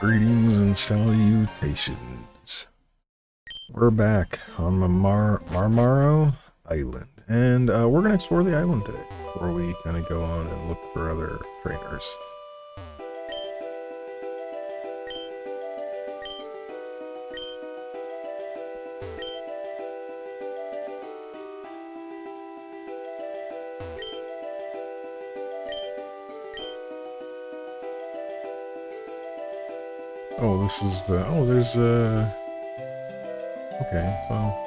Greetings and salutations. We're back on Marmaro Island, and we're going to explore the island today, before we kind of go on and look for other trainers. Oh, this is the... Oh, there's okay, well...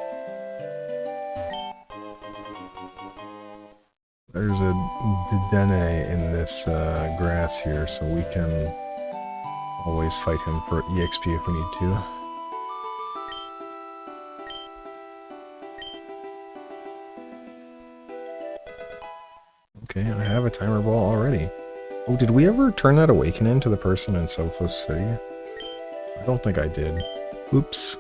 There's a Steenee in this grass here, so we can always fight him for EXP if we need to. Okay, I have a timer ball already. Oh, did we ever turn that awaken into the person in Sophos City? I don't think I did. Oops.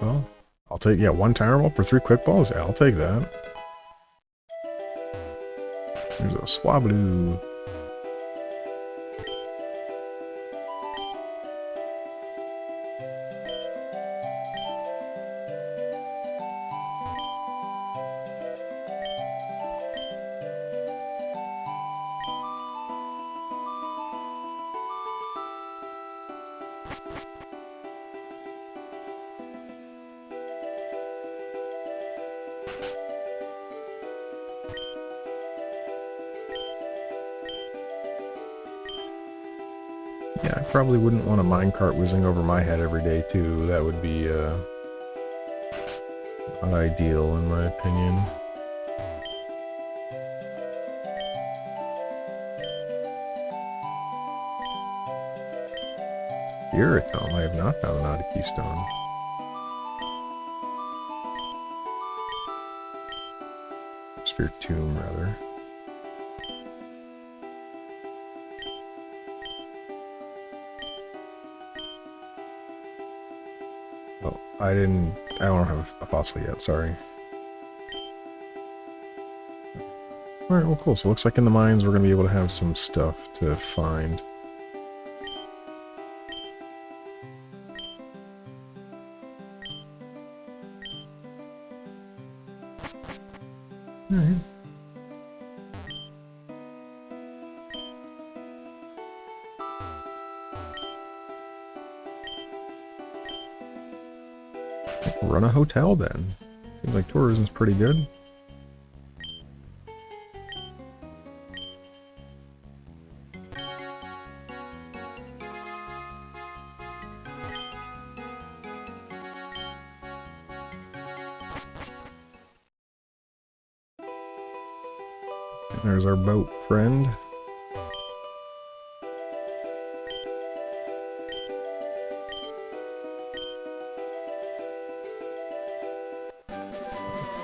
Well, I'll take, yeah, one timer ball for 3 quick balls? Yeah, I'll take that. There's a Swablu. Yeah, I probably wouldn't want a minecart whizzing over my head every day, too. That would be, not ideal, in my opinion. Spiritome, I have not found an odd keystone. Spirit tomb, rather. Oh, I don't have a fossil yet, sorry. Alright, well cool, so it looks like in the mines we're going to be able to have some stuff to find. Alright. Run a hotel then. Seems like tourism's pretty good. There's our boat friend.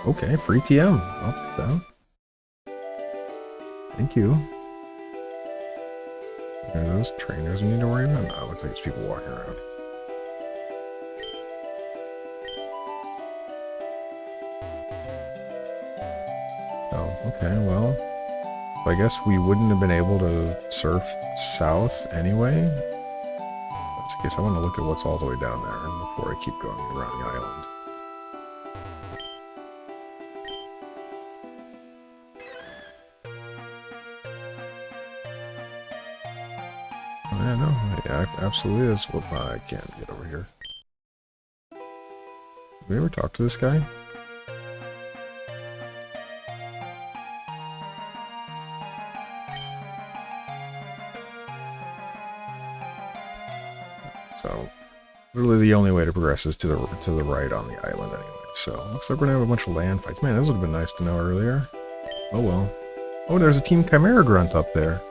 Okay, free TM. I'll take that. Thank you. Are those trainers we need to worry about? No, it looks like it's people walking around. Oh, okay, well... So I guess we wouldn't have been able to surf south anyway. That's the case. I want to look at what's all the way down there before I keep going around the island. Yeah, no, yeah, absolutely is. Well, I can't get over here. Did we ever talk to this guy? So, literally the only way to progress is to the right on the island anyway. So, looks like we're gonna have a bunch of land fights. Man, this would have been nice to know earlier. Oh well. Oh, there's a Team Chimera Grunt up there.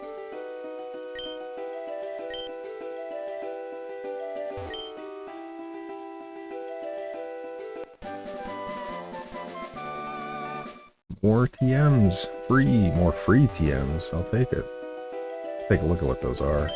More TMs. Free. More free TMs. I'll take it. Take a look at what those are.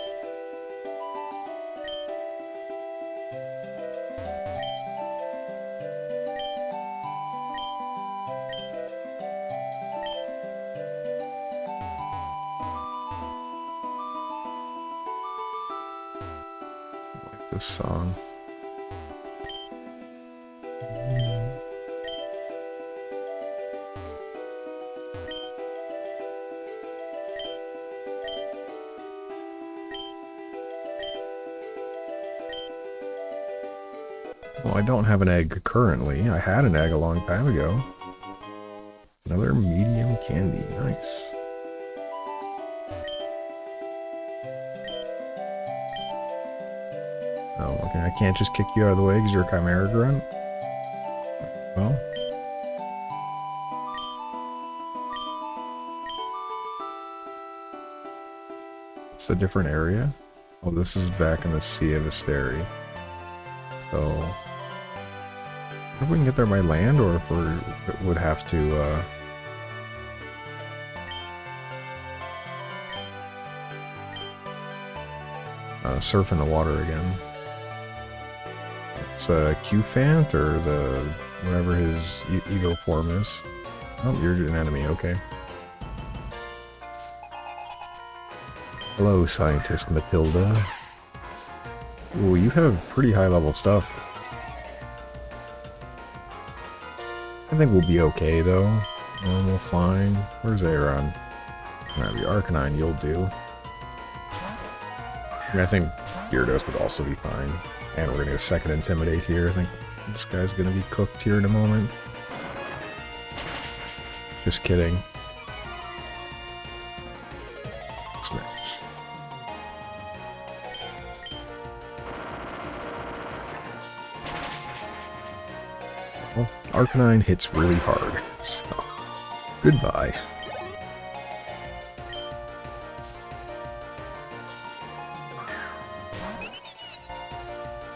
this song. Well, I don't have an egg currently. I had an egg a long time ago. Another medium candy. Nice. Oh, okay. I can't just kick you out of the way because you're a Chimera Grunt? Well. It's a different area. Oh, this is back in the Sea of Asteri. So, if we can get there by land, or if we would have to, surf in the water again. It's Q-Fant, or the whatever his ego form is. Oh, you're an enemy, okay. Hello, Scientist Matilda. Ooh, you have pretty high level stuff. I think we'll be okay though. Normal flying. Where's Aeron? Grab your Arcanine, you'll do. I mean, I think Gyarados would also be fine. And we're gonna get a second Intimidate here. I think this guy's gonna be cooked here in a moment. Just kidding. Smash. Well, Arcanine hits really hard, so goodbye.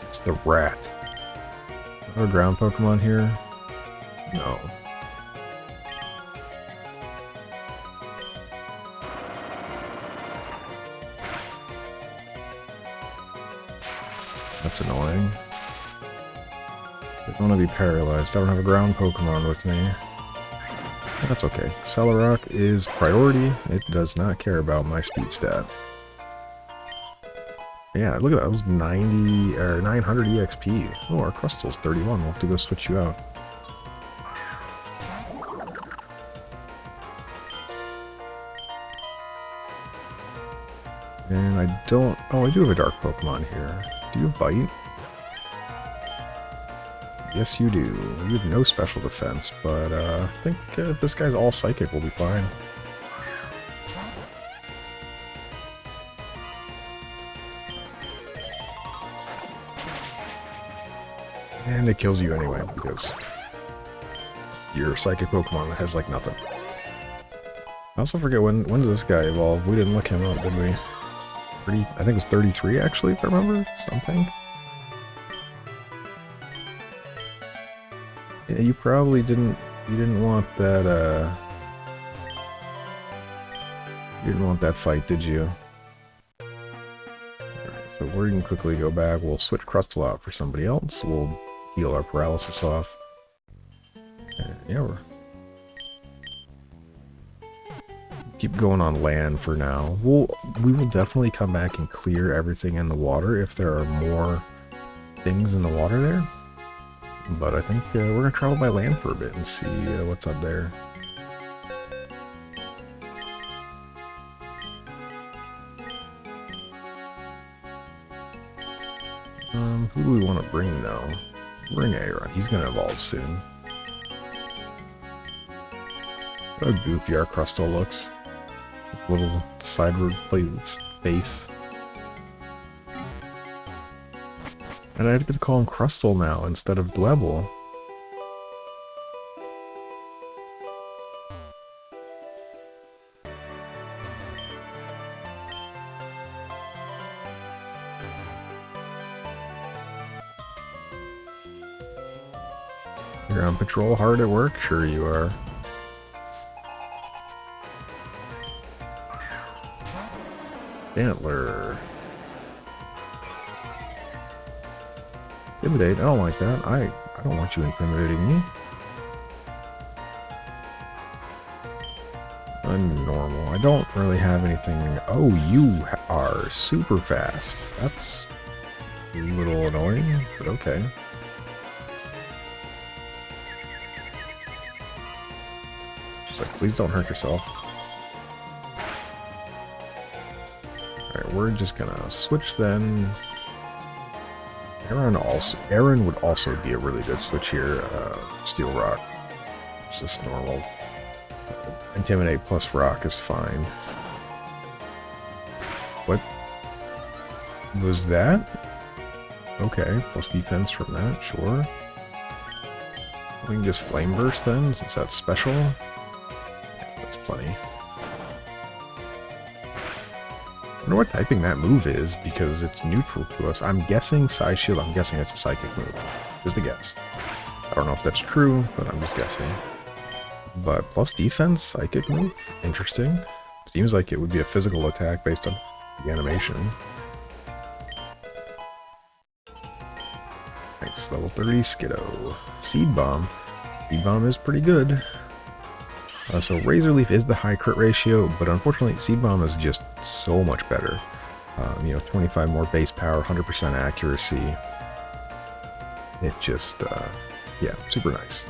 It's the rat. Are there ground Pokemon here? No. That's annoying. I don't want to be paralyzed. I don't have a ground Pokemon with me. That's okay. Celerock is priority. It does not care about my speed stat. Yeah, look at that. That was 90 or 900 EXP. Oh, our Crustal's 31. We'll have to go switch you out. And I don't... Oh, I do have a dark Pokemon here. Do you have Bite? Yes, you do. You have no special defense, but I think if this guy's all psychic, we'll be fine. And it kills you anyway, because you're a psychic Pokemon that has like nothing. I also forget when does this guy evolve? We didn't look him up, did we? I think it was 33 actually, if I remember something. Yeah, you probably didn't want that you didn't want that fight, did you? Alright, so we can quickly go back. We'll switch Crustal out for somebody else. We'll heal our paralysis off. And yeah, we're keep going on land for now. We will definitely come back and clear everything in the water if there are more things in the water there. But I think we're going to travel by land for a bit and see what's up there. Who do we want to bring now? Bring Aeron. He's going to evolve soon. How goofy our Crustal looks. Little sideward face. And I get to call him Crustal now instead of Dwebble. You're on patrol, hard at work? Sure you are. Antler. Intimidate? I don't like that. I don't want you intimidating me. Unnormal. I don't really have anything. Oh, you are super fast. That's A little annoying, but okay. She's like, please don't hurt yourself. Alright, we're just gonna switch then. Aaron would also be a really good switch here. Steel Rock. It's just normal. Intimidate plus Rock is fine. What was that? Okay, plus defense from that, sure. We can just Flame Burst then, since that's special. Yeah, that's plenty. I wonder what typing that move is, because it's neutral to us. I'm guessing Psy Shield, I'm guessing it's a psychic move. Just a guess. I don't know if that's true, but I'm just guessing. But plus defense, psychic move? Interesting. Seems like it would be a physical attack based on the animation. Nice, level 30 Skiddo. Seed Bomb. Seed Bomb is pretty good. So Razor Leaf is the high crit ratio, but unfortunately Seed Bomb is just so much better. 25 more base power, 100% accuracy. It just, yeah, super nice.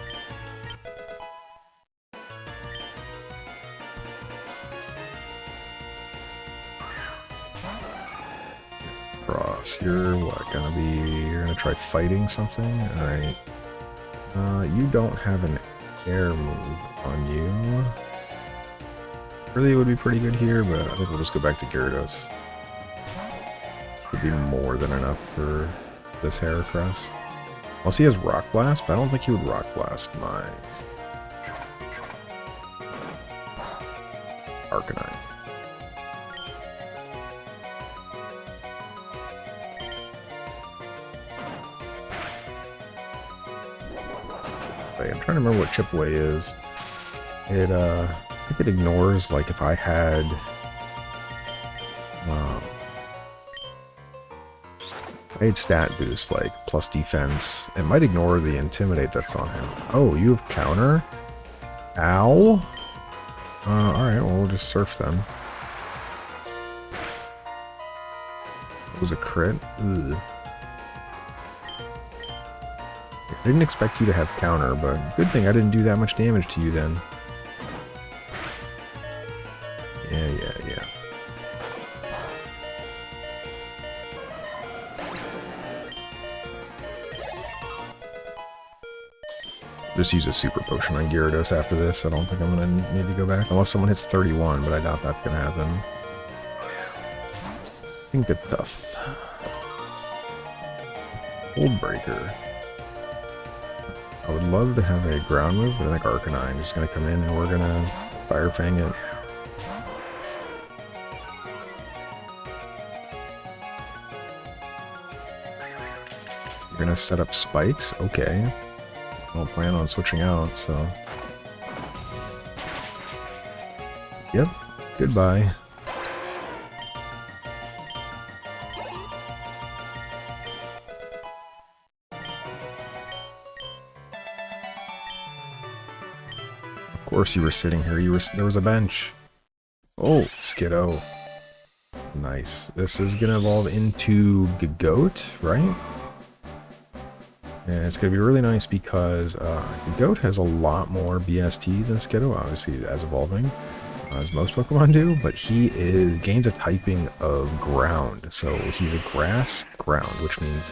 Cross, you're what, you're gonna try fighting something? Alright. You don't have an air move on you. Really would be pretty good here, but I think we'll just go back to Gyarados. Would be more than enough for this Heracross. Unless he has Rock Blast, but I don't think he would Rock Blast my Arcanine. I'm trying to remember what Chip Away is. It, I think it ignores, like, if I had, stat boost, like, plus defense, it might ignore the Intimidate that's on him. Oh, you have counter? Ow? Alright, well, we'll just surf then. It was a crit? Ugh. I didn't expect you to have counter, but good thing I didn't do that much damage to you then. Yeah. Just use a super potion on Gyarados after this. I don't think I'm going to need to go back. Unless someone hits 31, but I doubt that's going to happen. Think good stuff. Hold Breaker. I would love to have a ground move, but I think Arcanine is just going to come in and we're going to Fire Fang it. You're going to set up spikes? Okay. I don't plan on switching out, so... Yep. Goodbye. Of course you were sitting here. There was a bench. Oh, Skiddo. Nice. This is gonna evolve into Goat, right? And it's gonna be really nice because Goat has a lot more BST than Skiddo, obviously as evolving, as most Pokemon do, but he gains a typing of ground. So he's a grass ground, which means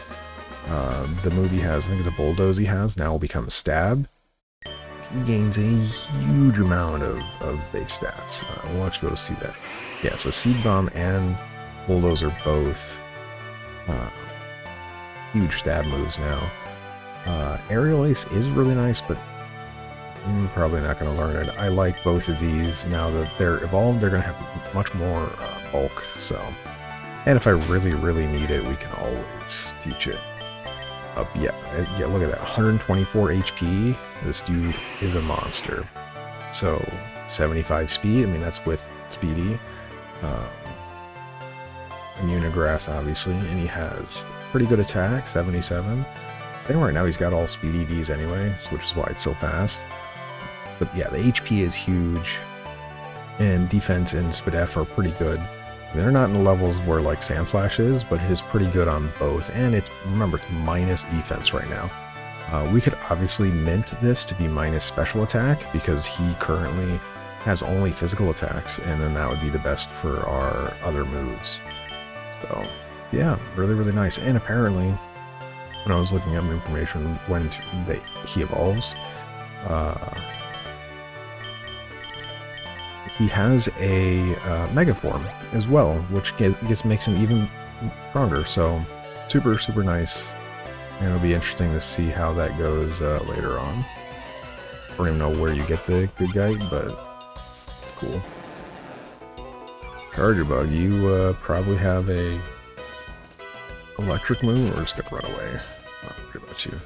the move he has, I think the Bulldoze he has, now will become Stab. He gains a huge amount of base stats. We'll actually be able to see that. Yeah, so Seed Bomb and Bulldoze are both huge stab moves now. Aerial Ace is really nice, but I'm probably not going to learn it. I like both of these. Now that they're evolved, they're going to have much more bulk, so... And if I really, really need it, we can always teach it. Yeah, look at that. 124 HP. This dude is a monster. So, 75 speed. I mean, that's with Speedy. Immune to Grass, obviously. And he has pretty good attack, 77. I think right now he's got all speed EVs anyway, which is why it's so fast. But yeah, the HP is huge. And defense and Spadef are pretty good. They're not in the levels where like Sand Slash is, but it is pretty good on both. And it's, remember, it's minus defense right now. We could obviously mint this to be minus special attack because he currently has only physical attacks, and then that would be the best for our other moves. So yeah, really, really nice. And apparently, when I was looking up information when he evolves, he has a Mega Form as well, which makes him even stronger. So super, super nice. And it'll be interesting to see how that goes later on. I don't even know where you get the good guy, but it's cool. Charger Bug, you probably have a electric move, or just gonna run away. Not worried about you.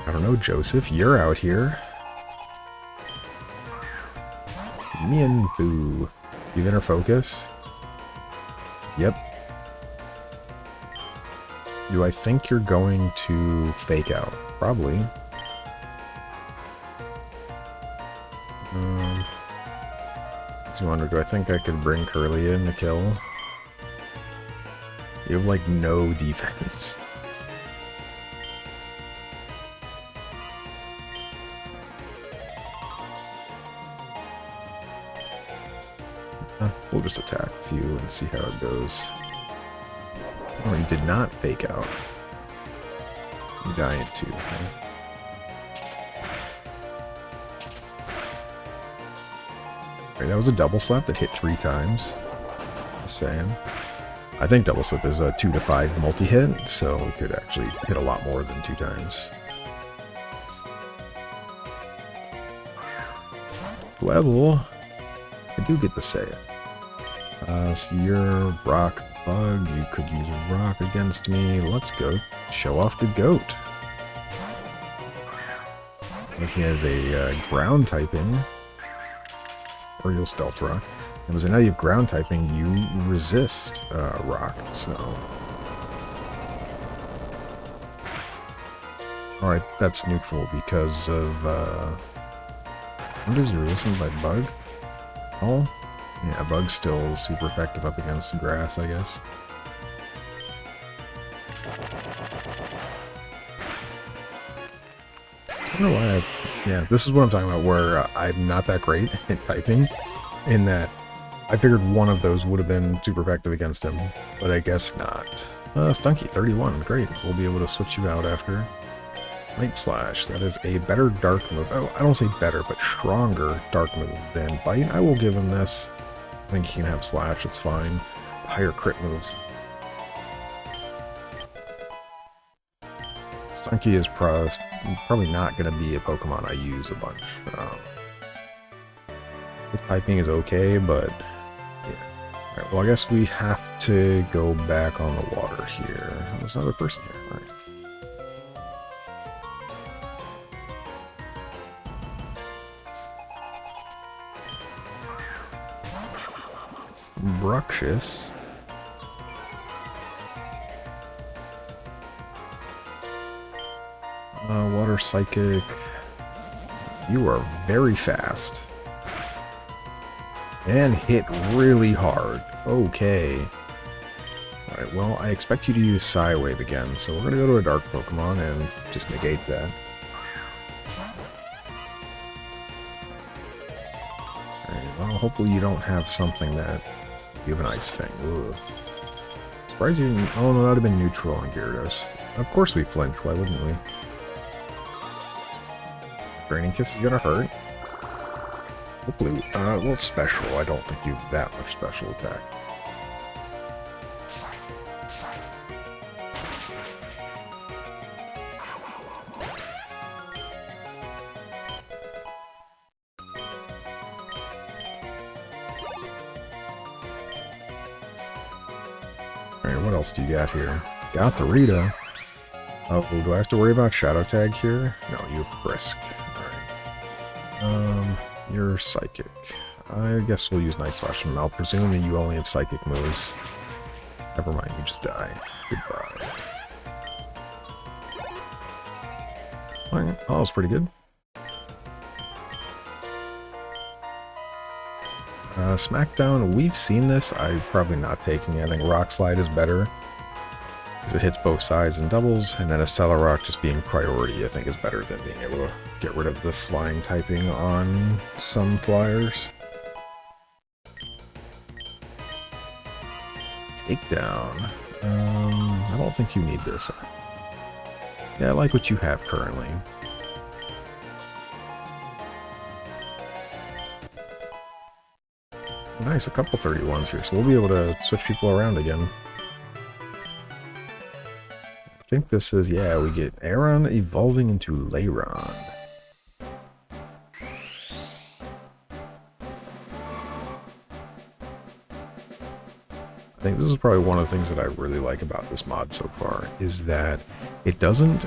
I don't know, Joseph, you're out here. Mienfoo. You inner focus? Yep. Do I think you're going to fake out? Probably. Do you wonder, do I think I could bring Curly in to kill? You have like no defense. We'll just attack with you and see how it goes. Oh, you did not fake out. You die in 2. Okay. Right, that was a double slap that hit 3 times. Just saying. I think double slap is a 2 to 5 multi-hit, so it could actually hit a lot more than 2 times. Level. I do get to say it. So you're Rock Bug. You could use a rock against me. Let's go show off the goat. Like he has a ground typing. Or you'll stealth rock. And so now you have ground typing, you resist rock, so. Alright, that's neutral because of what is your resistance by bug? Oh? Yeah, bug's still super effective up against the grass, I guess. I don't know why yeah, this is what I'm talking about, where I'm not that great at typing, in that I figured one of those would have been super effective against him, but I guess not. Stunky, 31, great. We'll be able to switch you out after. Night Slash, that is a better dark move. Oh, I don't say better, but stronger dark move than Bite. I will give him this. I think he can have Slash, it's fine. Higher crit moves. Stunky is probably not going to be a Pokemon I use a bunch. His typing is okay, but yeah. Alright, well I guess we have to go back on the water here. There's another person here. Alright. Bruxious. Water Psychic. You are very fast. And hit really hard. Okay. Alright, well, I expect you to use Psy Wave again, so we're going to go to a Dark Pokemon and just negate that. Alright, well, hopefully you don't have something that... You have an Ice Fang. Ugh. Surprised you didn't... Oh, no, that would have been neutral on Gyarados. Of course we flinch, why wouldn't we? Draining Kiss is gonna hurt. Hopefully, well, it's special. I don't think you have that much special attack. Alright, what else do you got here? Got the Rita. Oh, do I have to worry about Shadow Tag here? No, you have Frisk. Alright. You're Psychic. I guess we'll use Night Slash, and I'll presume that you only have Psychic moves. Never mind, you just die. Goodbye. Alright, oh, that was pretty good. Smackdown, we've seen this. I'm probably not taking it. I think Rock Slide is better because it hits both sides and doubles, and then a Rock just being priority I think is better than being able to get rid of the flying typing on some flyers. Takedown. I don't think you need this. Yeah, I like what you have currently. Nice, a couple 31s here, so we'll be able to switch people around again. I think this is, yeah, we get Aron evolving into Lairon. I think this is probably one of the things that I really like about this mod so far, is that it doesn't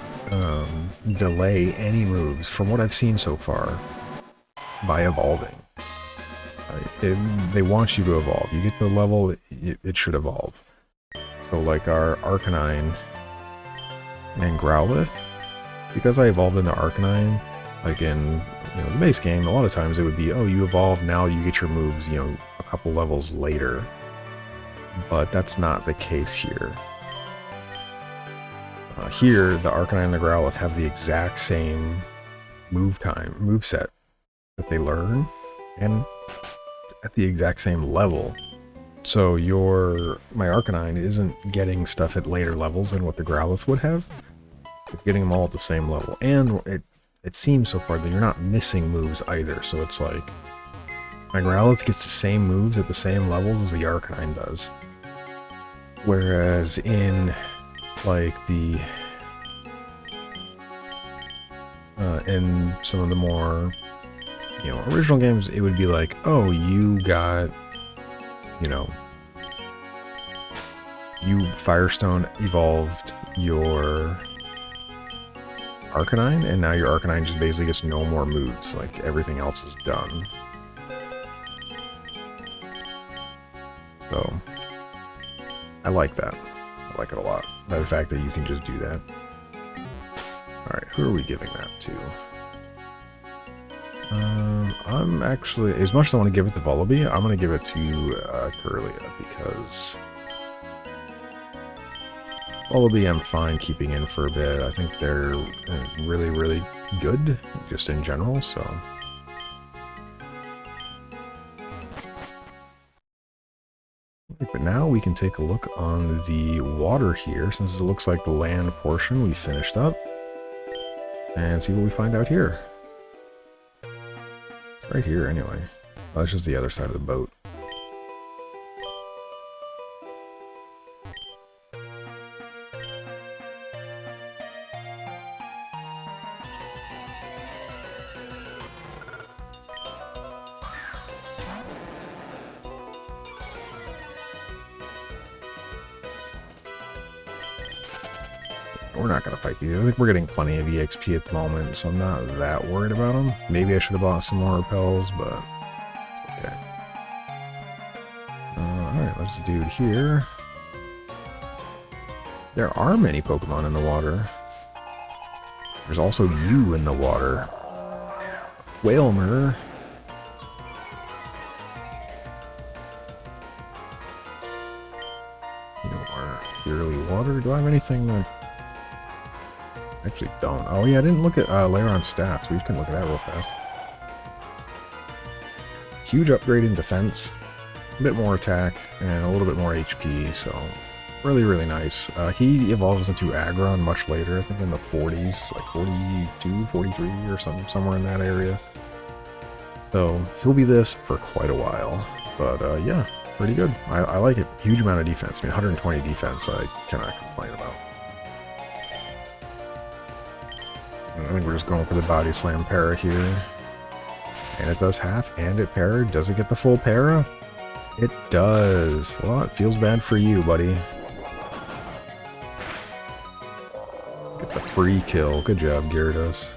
delay any moves, from what I've seen so far, by evolving. They want you to evolve. You get to the level, it should evolve. So like our Arcanine and Growlithe, because I evolved into Arcanine, like in the base game, a lot of times it would be, oh, you evolve, now you get your moves, a couple levels later. But that's not the case here. Here, the Arcanine and the Growlithe have the exact same move set that they learn, and at the exact same level. So my Arcanine isn't getting stuff at later levels than what the Growlithe would have. It's getting them all at the same level. And it seems so far that you're not missing moves either. So it's like, my Growlithe gets the same moves at the same levels as the Arcanine does. Whereas in, like, in some of the more, original games, it would be like, oh, you got, you Firestone evolved your Arcanine, and now your Arcanine just basically gets no more moves, like everything else is done. So, I like that. I like it a lot. By the fact that you can just do that. Alright, who are we giving that to? I'm actually, as much as I want to give it to Vullaby, I'm going to give it to Kirlia, because Vullaby I'm fine keeping in for a bit. I think they're really, really good, just in general, so... But now we can take a look on the water here, since it looks like the land portion we finished up, and see what we find out here. It's right here anyway. Oh, that's just the other side of the boat. We're not going to fight these. I think we're getting plenty of EXP at the moment, so I'm not that worried about them. Maybe I should have bought some more repels, but it's okay. Alright, let's do it here. There are many Pokemon in the water. There's also you in the water. Whalmer. You are purely water. Do I have anything that... Actually don't. Oh yeah, I didn't look at Lairon's stats. We can look at that real fast. Huge upgrade in defense, a bit more attack, and a little bit more HP, so really, really nice. He evolves into Aggron much later, I think in the 40s, like 42, 43 or something, somewhere in that area. So he'll be this for quite a while, but yeah, pretty good. I like it. Huge amount of defense. I mean, 120 defense, I cannot complain about. I think we're just going for the Body Slam para here. And it does half, and it para. Does it get the full para? It does. Well, it feels bad for you, buddy. Get the free kill. Good job, Gyarados.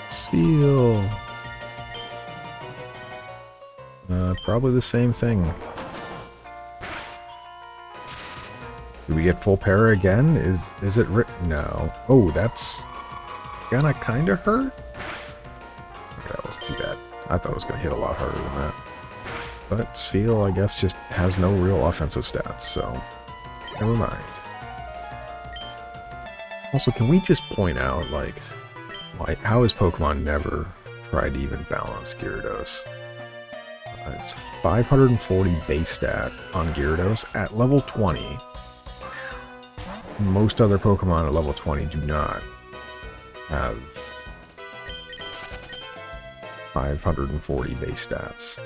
Spheal. Probably the same thing. Do we get full para again? Is it no? Oh, that's gonna kind of hurt. Okay, that was too bad. I thought it was gonna hit a lot harder than that. But Sfeel, I guess, just has no real offensive stats, so never mind. Also, can we just point out, like how has Pokemon never tried to even balance Gyarados? It's 540 base stat on Gyarados at level 20. Most other Pokemon at level 20 do not have 540 base stats.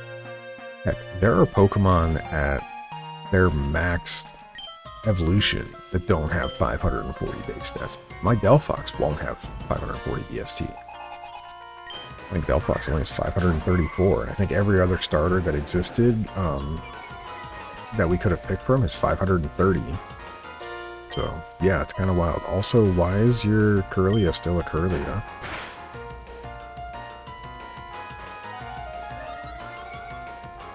Heck, there are Pokemon at their max evolution that don't have 540 base stats. My Delphox won't have 540 BST. I think Delphox only has 534, and I think every other starter that existed that we could have picked from is 530. So, yeah, it's kind of wild. Also, why is your Kirlia still a Kirlia?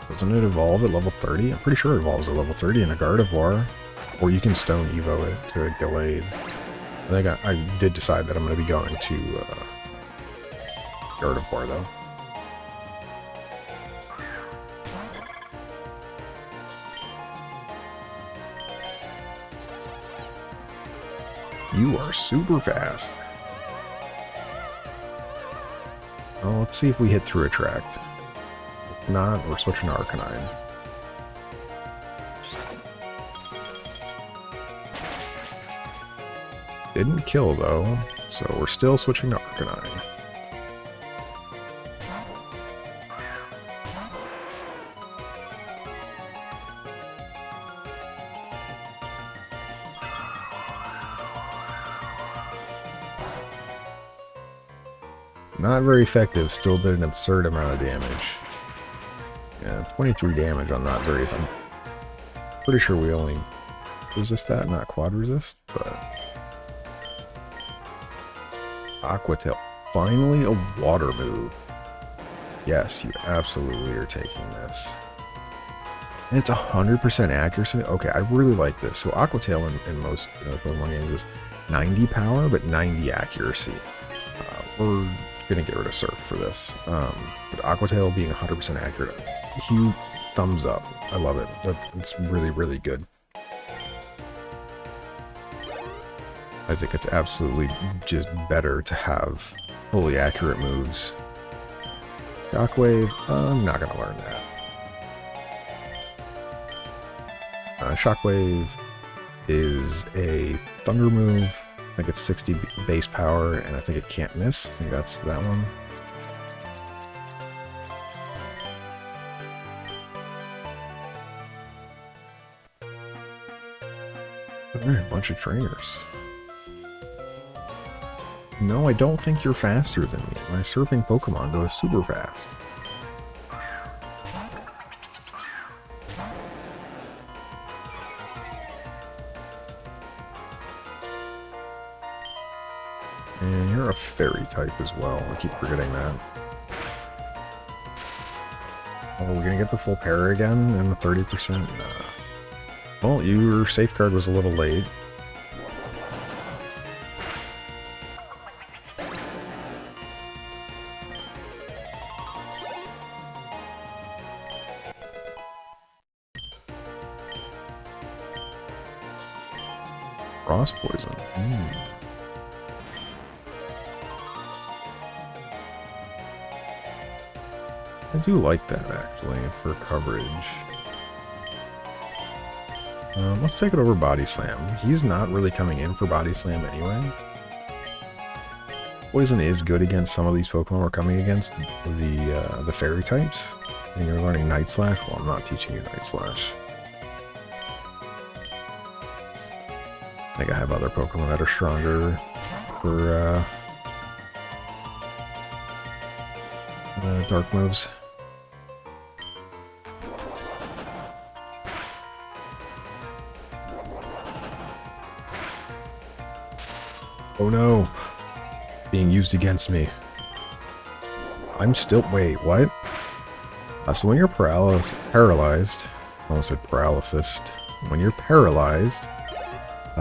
Doesn't it evolve at level 30? I'm pretty sure it evolves at level 30 in a Gardevoir. Or you can Stone Evo it to a Gallade. I think I did decide that I'm going to be going to Gardevoir, though. You are super fast. Well, let's see if we hit through Attract. If not, we're switching to Arcanine. Didn't kill, though, so we're still switching to Arcanine. Not very effective, still did an absurd amount of damage. Yeah, 23 damage on not very... I'm pretty sure we only resist that, not quad resist, but... Aqua Tail. Finally a water move. Yes, you absolutely are taking this. And it's 100% accuracy. Okay, I really like this. So Aqua Tail in most Pokemon games is 90 power, but 90 accuracy. We're gonna get rid of Surf for this. But Aqua Tail being 100% accurate. Huge thumbs up. I love it. It's really, really good. I think it's absolutely just better to have fully accurate moves. Shockwave, I'm not going to learn that. Shockwave is a thunder move. I think it's 60 base power, and I think it can't miss. I think that's that one. Alright, a bunch of trainers. No, I don't think you're faster than me. My surfing Pokemon goes super fast. And you're a fairy type as well. I keep forgetting that. Oh, we're gonna get the full para again and the 30%? Nah. Well, your safeguard was a little late. Frost poison. I do like that, actually, for coverage. Let's take it over Body Slam. He's not really coming in for Body Slam anyway. Poison is good against some of these Pokemon we're coming against, the fairy types. And you're learning Night Slash? Well, I'm not teaching you Night Slash. I think I have other Pokemon that are stronger for dark moves. Oh no! Being used against me. I'm still... Wait, what? So when you're paralyzed... I almost said paralysis. When you're paralyzed,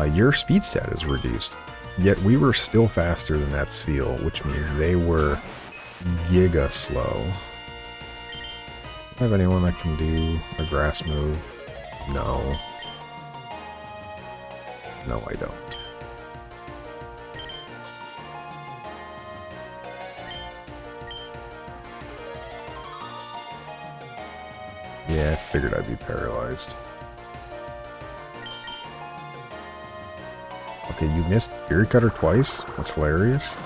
your speed stat is reduced. Yet we were still faster than that Spheal, which means they were giga slow. Have anyone that can do a grass move? No. No, I don't. Yeah, I figured I'd be paralyzed. Okay, you missed Beard Cutter twice? That's hilarious.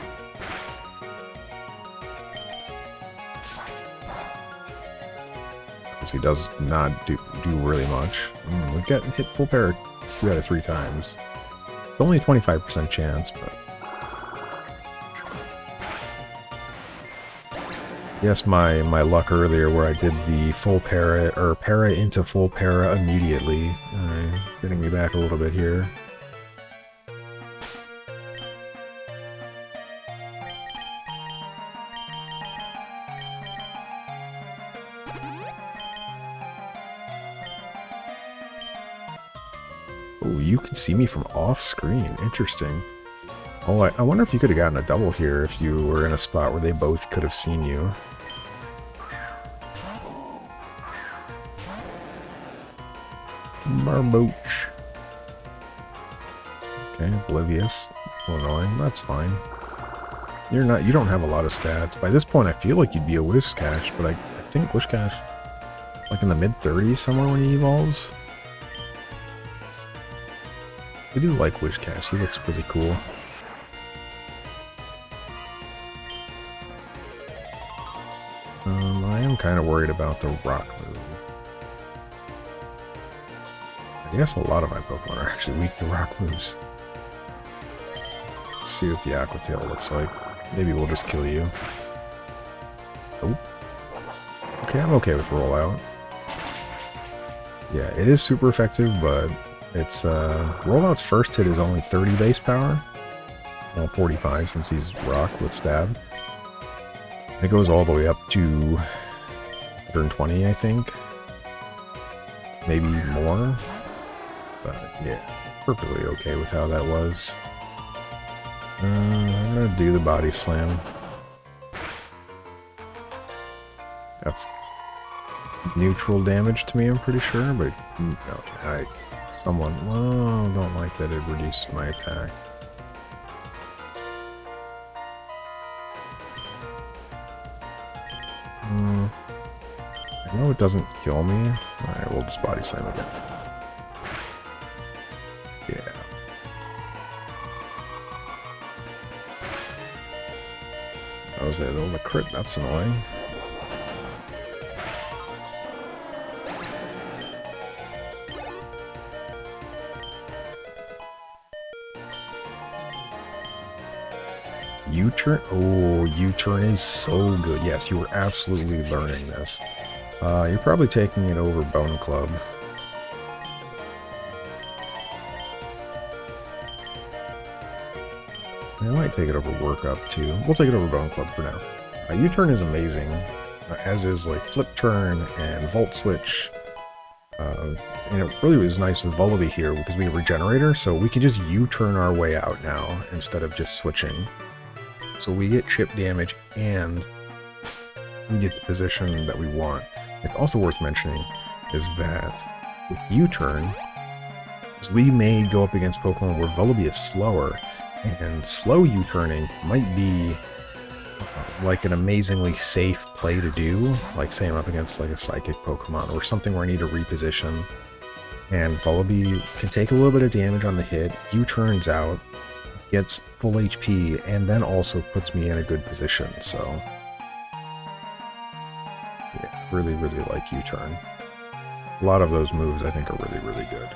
Because he does not do really much. We've gotten hit full parry 2 out of 3 times. It's only a 25% chance, but... Yes, my luck earlier where I did the full para, or para into full para immediately. Getting me back a little bit here. Oh, you can see me from off screen. Interesting. Oh, I wonder if you could have gotten a double here if you were in a spot where they both could have seen you. Marmoach. Okay, oblivious. Annoying. That's fine. You don't have a lot of stats. By this point, I feel like you'd be a Whiscash, but I think Whiscash, like in the mid-30s somewhere when he evolves. I do like Whiscash. He looks pretty cool. I am kind of worried about the rock move. I guess a lot of my Pokemon are actually weak to rock moves. Let's see what the Aqua Tail looks like. Maybe we'll just kill you. Oh. Okay, I'm okay with rollout. Yeah, it is super effective, but it's rollout's first hit is only 30 base power. Well, 45 since he's rock with stab. It goes all the way up to 120, I think. Maybe more. But yeah, perfectly okay with how that was. I'm gonna do the body slam. That's neutral damage to me, I'm pretty sure, but okay, well, don't like that it reduced my attack. I know it doesn't kill me. Alright, we'll just body slam again. Yeah. That was it, though. The crit, that's annoying. U-turn? Oh, U-turn is so good. Yes, you were absolutely learning this. You're probably taking it over Bone Club. I might take it over Workup too. We'll take it over Bone Club for now. U-turn is amazing, as is like Flip Turn and Volt Switch. And it really was nice with Vullaby here because we have Regenerator, so we can just U-turn our way out now instead of just switching. So we get chip damage and we get the position that we want. It's also worth mentioning is that with U-turn, we may go up against Pokemon where Vullaby is slower, and slow U-turning might be like an amazingly safe play to do, like say I'm up against like a Psychic Pokemon or something where I need to reposition, and Vullaby can take a little bit of damage on the hit, U-turns out, gets full HP, and then also puts me in a good position, so yeah, really like U-turn. A lot of those moves I think are really good.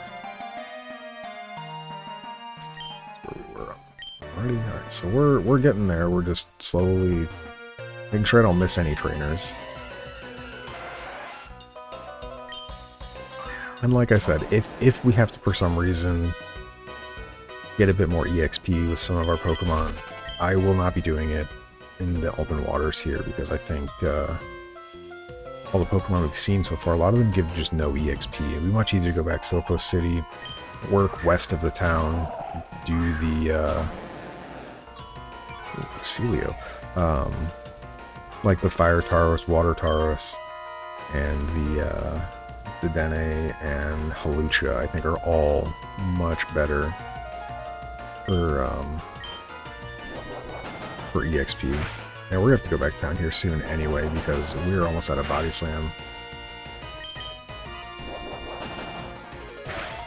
That's where we were already. Alright, so we're getting there. We're just slowly making sure I don't miss any trainers. And like I said, if we have to for some reason get a bit more EXP with some of our Pokemon, I will not be doing it in the open waters here because I think all the Pokemon we've seen so far, a lot of them give just no EXP. It'd be much easier to go back to Silco City, work west of the town, do the Celio, like the Fire Tauros, Water Tauros, and the Steenee and Halucha, I think are all much better for EXP. And we're gonna have to go back down here soon anyway because we're almost out of Body Slam.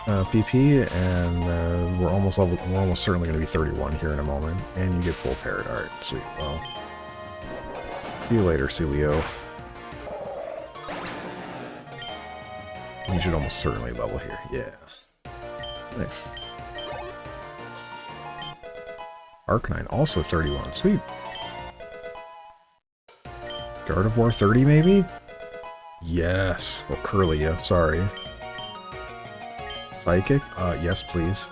PP, and we're almost certainly going to be 31 here in a moment, and you get full parrot art. Sweet. Well, see you later, Celio. You should almost certainly level here. Yeah. Nice. Arcanine, also 31. Sweet. Gardevoir 30, maybe? Yes. Well, Curly, yeah, sorry. Psychic? Yes, please.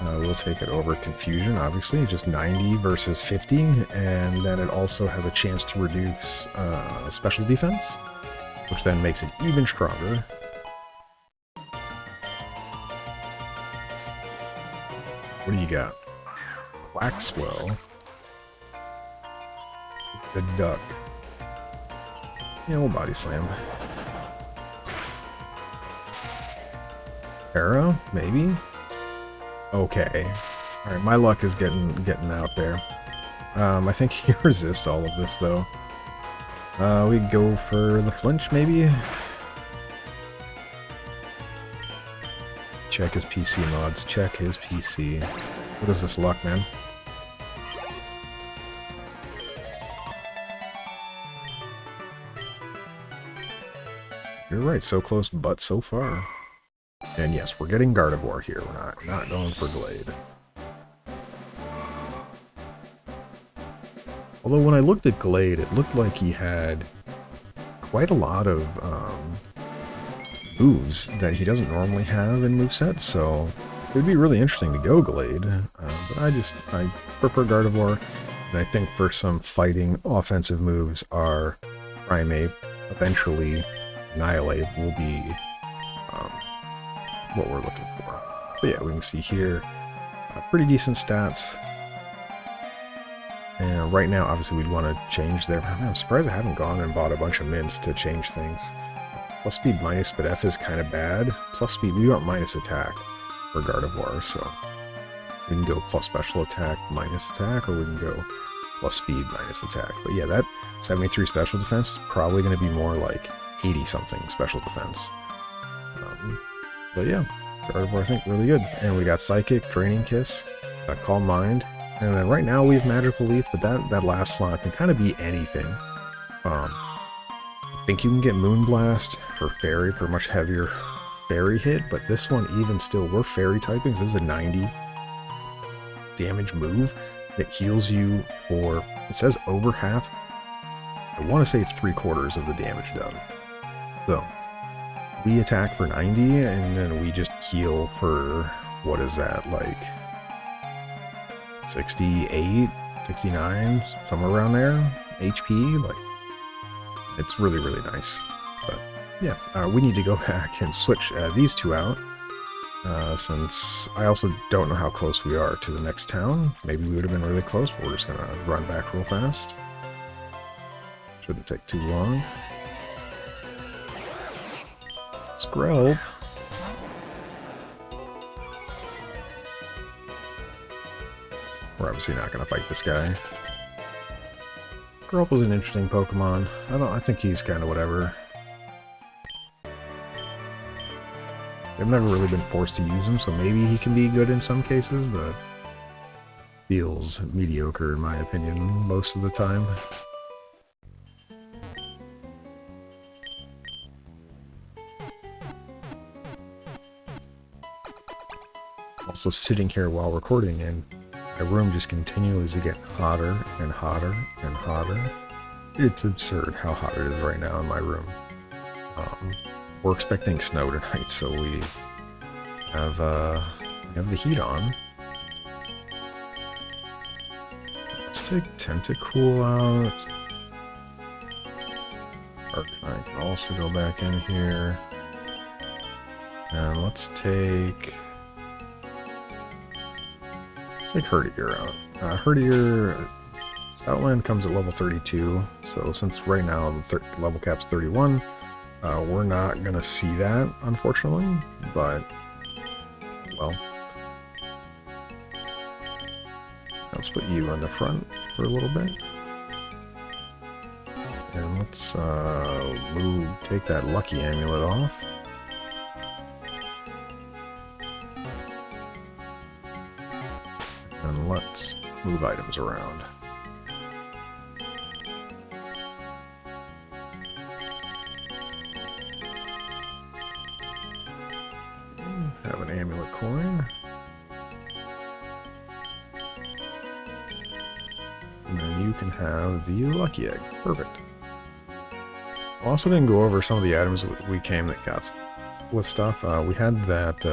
We'll take it over Confusion, obviously. Just 90 versus 50, and then it also has a chance to reduce special defense, which then makes it even stronger. What do you got? Quaxwell. The duck. Yeah, we'll Body Slam. Arrow? Maybe? Okay. Alright, my luck is getting out there. I think he resists all of this, though. We go for the flinch, maybe? Check his PC mods. Check his PC. What is this luck, man? You're right, so close, but so far. And yes, we're getting Gardevoir here. We're not going for Glade. Although when I looked at Glade, it looked like he had quite a lot of moves that he doesn't normally have in movesets, so it would be really interesting to go Glade. But I prefer Gardevoir, and I think for some fighting offensive moves, our Primeape, eventually Annihilate, will be what we're looking for. But yeah, we can see here pretty decent stats. And right now, obviously, we'd want to change their... I'm surprised I haven't gone and bought a bunch of mints to change things. Plus speed minus, but F is kind of bad. Plus speed, we want minus attack for Gardevoir, so we can go plus special attack minus attack, or we can go plus speed minus attack. But yeah, that 73 special defense is probably going to be more like 80-something special defense. But yeah, Gardevoir, I think, really good. And we got Psychic, Draining Kiss, Calm Mind, and then right now we have Magical Leaf, but that last slot can kind of be anything. I think you can get Moonblast for Fairy for a much heavier Fairy hit, but this one, even still, we're Fairy typing, so this is a 90 damage move that heals you for, it says over half. I want to say it's 3/4 of the damage done. So we attack for 90, and then we just heal for, what is that, like 68, 69, somewhere around there, HP. Like, it's really, really nice. But yeah, we need to go back and switch these two out, since I also don't know how close we are to the next town. Maybe we would have been really close, but we're just gonna run back real fast. Shouldn't take too long. Skrelp. We're obviously not going to fight this guy. Skrelp was an interesting Pokemon. I think he's kind of whatever. I've never really been forced to use him, so maybe he can be good in some cases, but feels mediocre in my opinion most of the time. Also sitting here while recording, and my room just continues to get hotter and hotter and hotter. It's absurd how hot it is right now in my room. We're expecting snow tonight, so we have the heat on. Let's take Tentacool out. Arcanine can also go back in here. And let's take Herdier out. Herdier, Stoutland comes at level 32, so since right now the level cap's 31, we're not gonna see that, unfortunately, but, well, let's put you in the front for a little bit. And let's take that lucky amulet off. And let's move items around. Have an amulet coin. And then you can have the lucky egg. Perfect. I also didn't go over some of the items we came that got with stuff. We had that...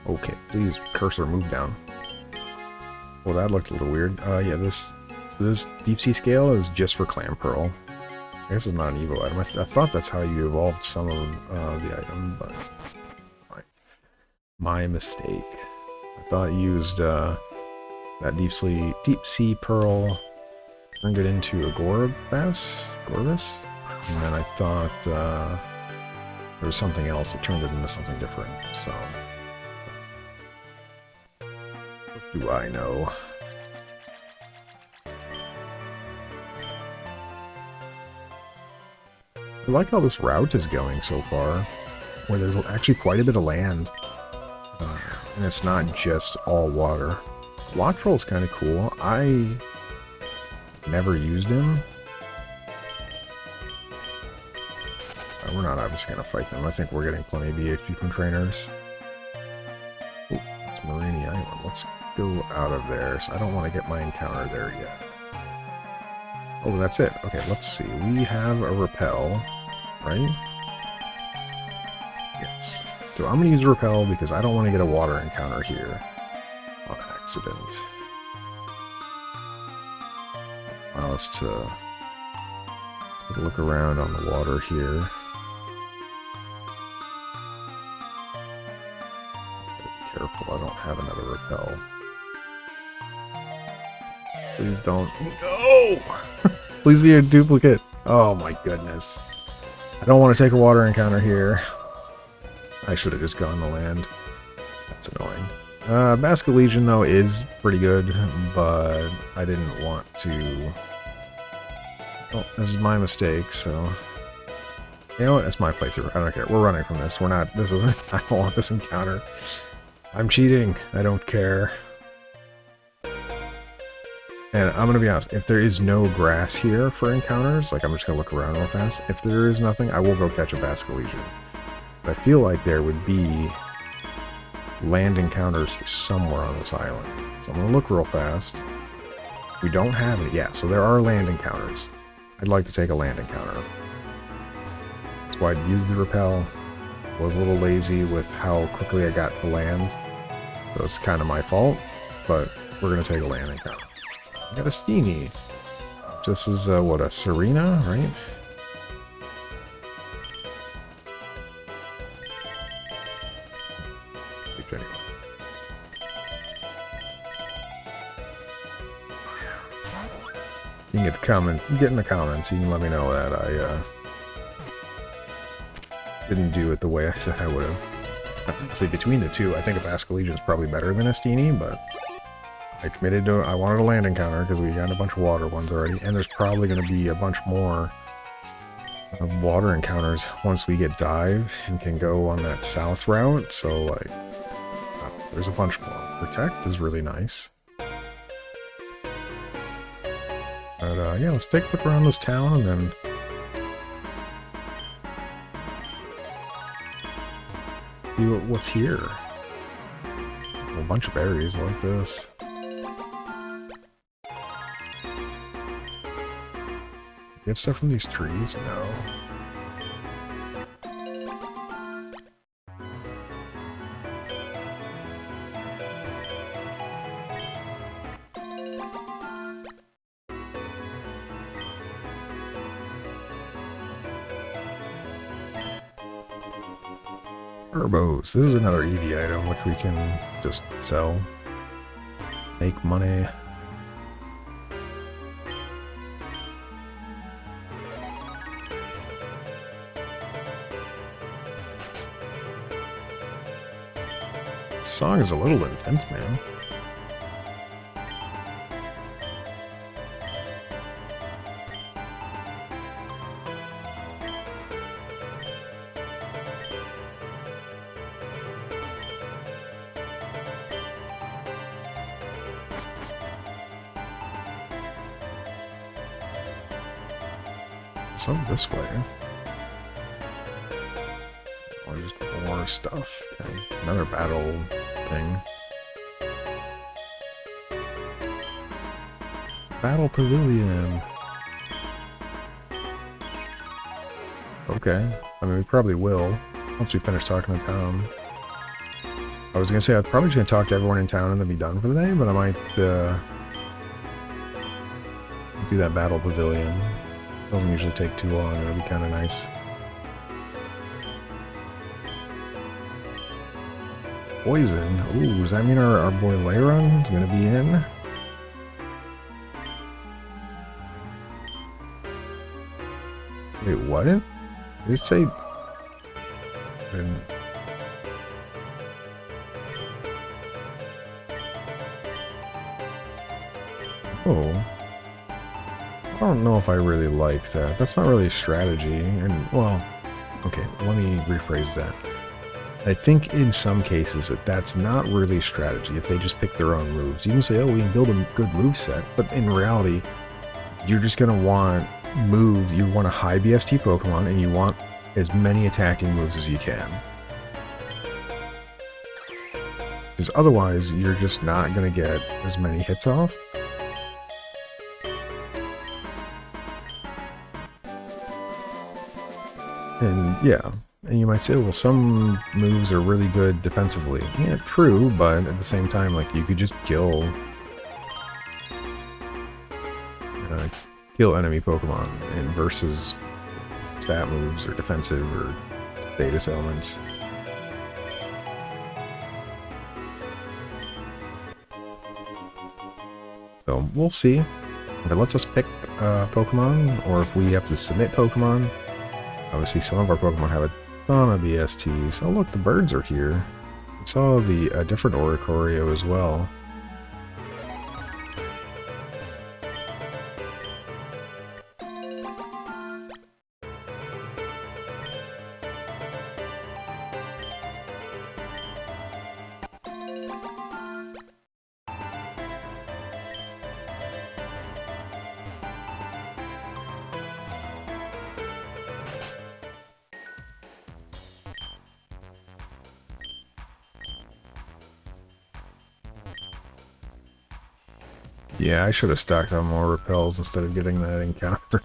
okay, please, cursor, move down. Well, that looked a little weird. Yeah, this deep sea scale is just for clam pearl. I guess it's not an evo item. I thought that's how you evolved some of the item, but my mistake. I thought you used that deep sea pearl, turned it into a Gorbis, and then I thought there was something else that turned it into something different. So. What do I know? I like how this route is going so far, where there's actually quite a bit of land, and it's not just all water. Wattrel is kind of cool. I never used him. We're not obviously going to fight them. I think we're getting plenty of EXP from trainers. Ooh, it's Myrrini Island. Let's go out of there. So I don't want to get my encounter there yet. Oh, that's it. Okay, let's see. We have a repel, right? Yes. So I'm going to use a repel because I don't want to get a water encounter here on accident. Allow us to take a look around on the water here. Be careful, I don't have another repel. Please don't. No! Please be a duplicate. Oh my goodness. I don't want to take a water encounter here. I should have just gone to land. That's annoying. Basket Legion, though, is pretty good, but I didn't want to... Oh, this is my mistake, so... You know what? It's my playthrough. I don't care. We're running from this. We're not... This isn't... I don't want this encounter. I'm cheating. I don't care. And I'm going to be honest, if there is no grass here for encounters, like I'm just going to look around real fast, if there is nothing, I will go catch a Basket Legion. But I feel like there would be land encounters somewhere on this island. So I'm going to look real fast. We don't have it yet, so there are land encounters. I'd like to take a land encounter. That's why I used the repel. I was a little lazy with how quickly I got to land. So it's kind of my fault, but we're going to take a land encounter. I got a Steenee. This is, what, a Serena, right? Anyway. You can get in the comments, you can let me know that I, didn't do it the way I said I would have. See, between the two, I think a Basket Legion is probably better than a Steenee, but I committed to, I wanted a land encounter because we got a bunch of water ones already, and there's probably going to be a bunch more water encounters once we get dive and can go on that south route, so like, there's a bunch more. Protect is really nice. But yeah, let's take a look around this town and then see what's here. A bunch of berries like this. Get stuff from these trees? No. Turbos. This is another EV item which we can just sell. Make money. This song is a little intense, man. Some this way. Or just more stuff. Okay. Another battle thing. Battle Pavilion. Okay. I mean, we probably will. Once we finish talking to town. I was gonna say, I'm probably just gonna talk to everyone in town and then be done for the day, but I might, do that Battle Pavilion. Doesn't usually take too long, it'll be kind of nice. Poison. Ooh, does that mean our boy Leiron is gonna be in? Wait, what? Did it say... Oh. I don't know if I really like that. That's not really a strategy. And, well, okay, let me rephrase that. I think in some cases that's not really strategy if they just pick their own moves. You can say, oh, we can build a good move set, but in reality, you're just going to want moves. You want a high BST Pokemon, and you want as many attacking moves as you can. Because otherwise, you're just not going to get as many hits off. And yeah, and you might say, well, some moves are really good defensively. Yeah, true, but at the same time, like, you could just kill enemy Pokemon and versus stat moves or defensive or status elements. So we'll see if it lets us pick Pokemon, or if we have to submit Pokemon. Obviously, some of our Pokemon have a ton of BSTs. Oh, look, the birds are here. I saw the different Oricorio as well. Yeah, I should have stacked on more repels instead of getting that encounter.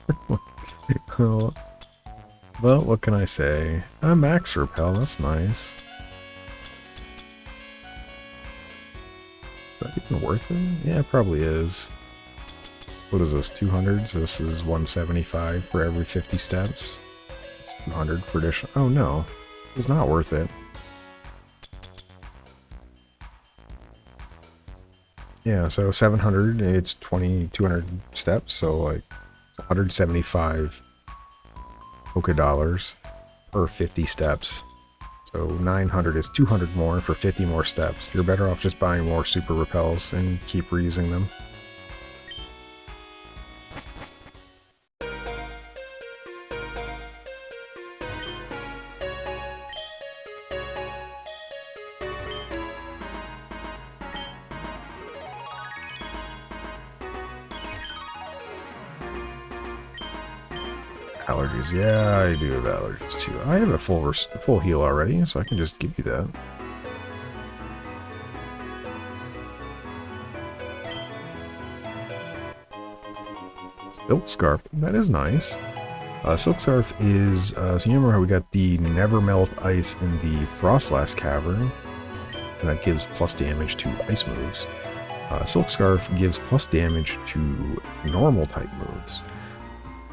Well, what can I say? Max repel, that's nice. Is that even worth it? Yeah, it probably is. What is this, 200? So this is 175 for every 50 steps. It's 200 for additional. Oh no, it's not worth it. Yeah, so 700, it's 200 steps, so like 175 Poké Dollars per 50 steps. So 900 is 200 more for 50 more steps. You're better off just buying more Super Repels and keep reusing them. Allergies, yeah, I do have allergies too. I have a full heal already, so I can just give you that. Silk Scarf, that is nice. Silk Scarf is, so you remember how we got the Never Melt Ice in the Frostlass Cavern, and that gives plus damage to ice moves. Silk Scarf gives plus damage to normal type moves.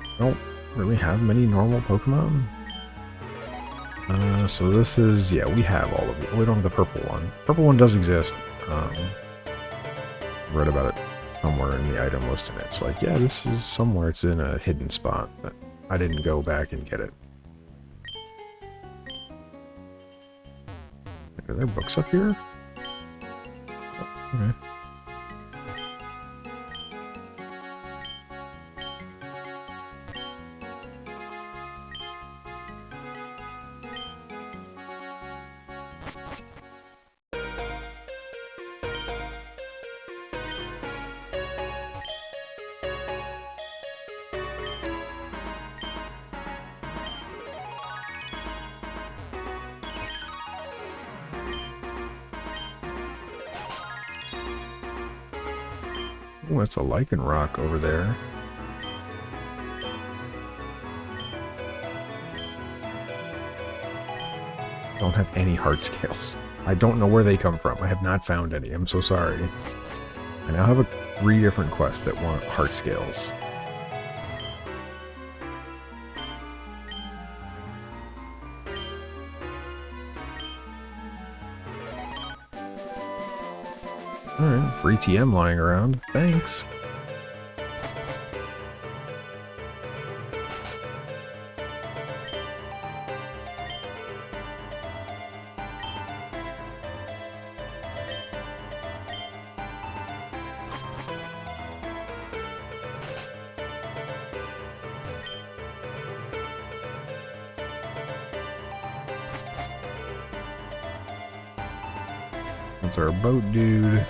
I don't really have many normal Pokemon. So this is, yeah, we have all of it. We don't have the purple one. Purple one does exist. Read about it somewhere in the item list, and it's like, yeah, this is somewhere. It's in a hidden spot, but I didn't go back and get it. Are there books up here? Oh, okay. Oh, that's a lichen rock over there. Don't have any heart scales. I don't know where they come from. I have not found any. I'm so sorry. I now have 3 different quests that want heart scales. Alright, free TM lying around. Thanks. That's our boat dude.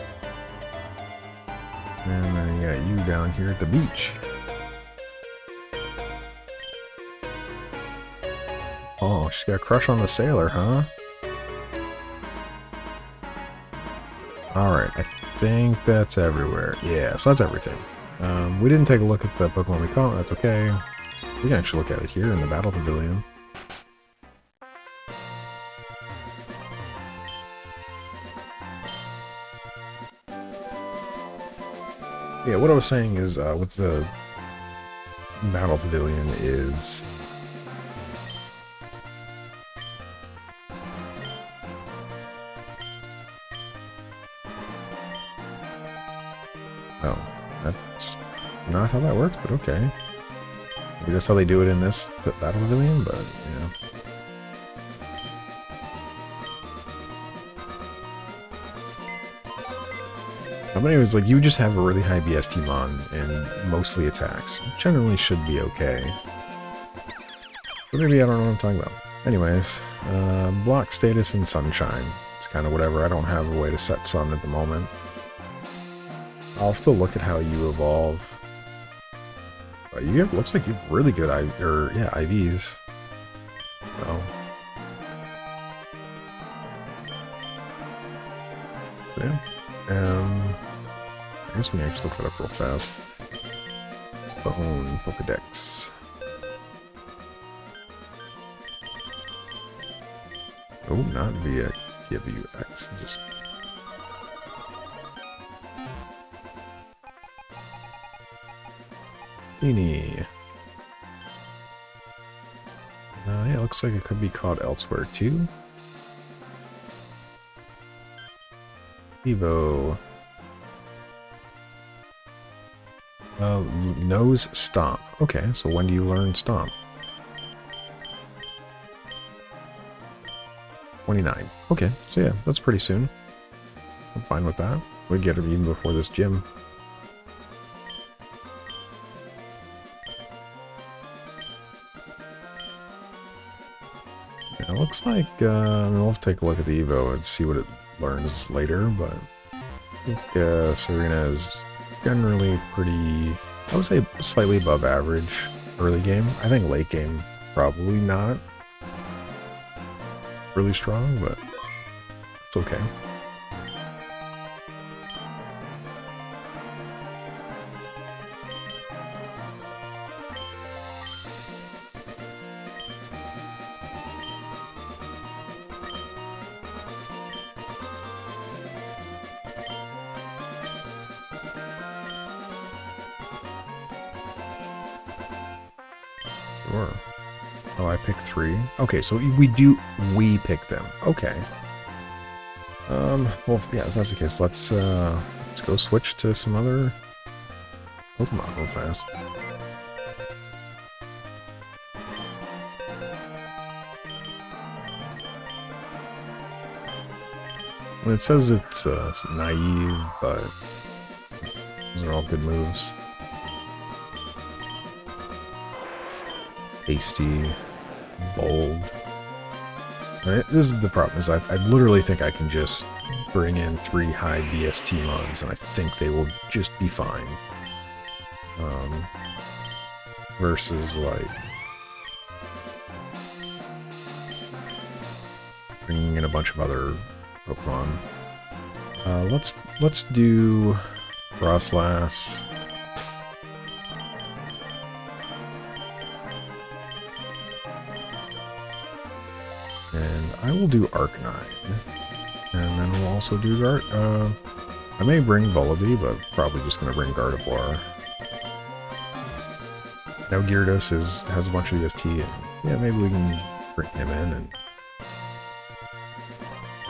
And then we got you down here at the beach. Oh, she's got a crush on the sailor, huh? Alright, I think that's everywhere. Yeah, so that's everything. We didn't take a look at the Pokemon we caught. That's okay. We can actually look at it here in the Battle Pavilion. Yeah, what I was saying is, with the Battle Pavilion is... Oh, that's not how that works, but okay. Maybe that's how they do it in this Battle Pavilion, but, yeah. But anyways, like, you just have a really high BST mon and mostly attacks. Generally should be okay. But maybe I don't know what I'm talking about. Anyways, block status and sunshine. It's kind of whatever. I don't have a way to set sun at the moment. I'll have to look at how you evolve. But you have, looks like you have really good IVs. So yeah. I guess we can actually look that up real fast. Bone Pokedex. Oh, not via KWX. Just Steenee. Yeah, looks like it could be caught elsewhere too. Evo. Nose Stomp. Okay, so when do you learn Stomp? 29. Okay, so yeah, that's pretty soon. I'm fine with that. We'd get it even before this gym. Yeah, it looks like, we'll have to take a look at the Evo and see what it learns later, but I think Serena is generally pretty, I would say slightly above average early game. I think late game, probably not really strong, but it's okay. Sure. Oh, I pick 3. Okay, so we pick them. Okay. Well, yeah, if that's the case, let's go switch to some other Pokemon real fast. And it says it's naive, but those are all good moves. Hasty, bold. Right? This is the problem, is I literally think I can just bring in 3 high BST mons, and I think they will just be fine. Versus, like, bringing in a bunch of other Pokemon. Let's do Frostlass. And I will do Arcanine. And then we'll also do I may bring Vullaby, but probably just going to bring Gardevoir. Now Gyarados has a bunch of EST, and yeah, maybe we can bring him in, and